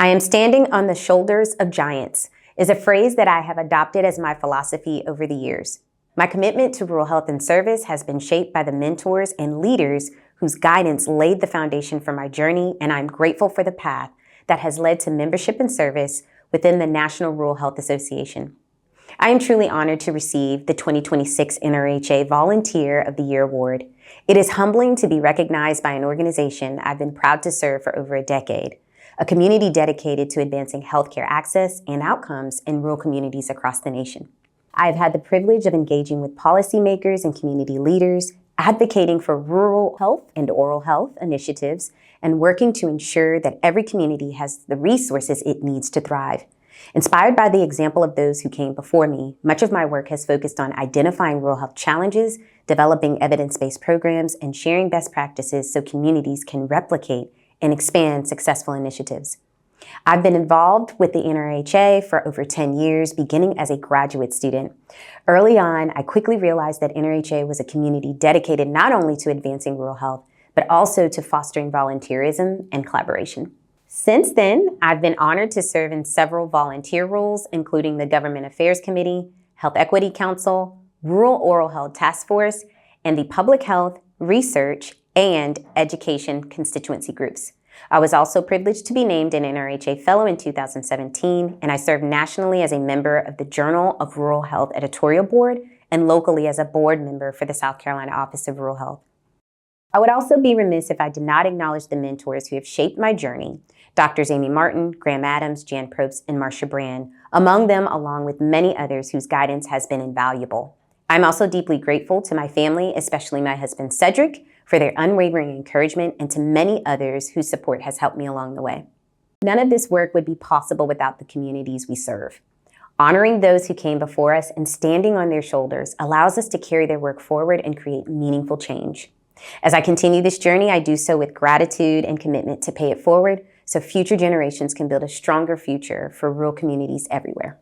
I am standing on the shoulders of giants is a phrase that I have adopted as my philosophy over the years. My commitment to rural health and service has been shaped by the mentors and leaders whose guidance laid the foundation for my journey, and I'm grateful for the path that has led to membership and service within the National Rural Health Association. I am truly honored to receive the 2026 NRHA Volunteer of the Year Award. It is humbling to be recognized by an organization I've been proud to serve for over a decade, a community dedicated to advancing healthcare access and outcomes in rural communities across the nation. I have had the privilege of engaging with policymakers and community leaders, advocating for rural health and oral health initiatives, and working to ensure that every community has the resources it needs to thrive. Inspired by the example of those who came before me, much of my work has focused on identifying rural health challenges, developing evidence-based programs, and sharing best practices so communities can replicate and expand successful initiatives. I've been involved with the NRHA for over 10 years, beginning as a graduate student. Early on, I quickly realized that NRHA was a community dedicated not only to advancing rural health, but also to fostering volunteerism and collaboration. Since then, I've been honored to serve in several volunteer roles, including the Government Affairs Committee, Health Equity Council, Rural Oral Health Task Force, and the Public Health, Research, and Education constituency groups. I was also privileged to be named an NRHA Fellow in 2017, and I served nationally as a member of the Journal of Rural Health Editorial Board and locally as a board member for the South Carolina Office of Rural Health. I would also be remiss if I did not acknowledge the mentors who have shaped my journey, Drs. Amy Martin, Graham Adams, Jan Probst, and Marcia Brand, among them along with many others whose guidance has been invaluable. I'm also deeply grateful to my family, especially my husband Cedric, for their unwavering encouragement, and to many others whose support has helped me along the way. None of this work would be possible without the communities we serve. Honoring those who came before us and standing on their shoulders allows us to carry their work forward and create meaningful change. As I continue this journey, I do so with gratitude and commitment to pay it forward so future generations can build a stronger future for rural communities everywhere.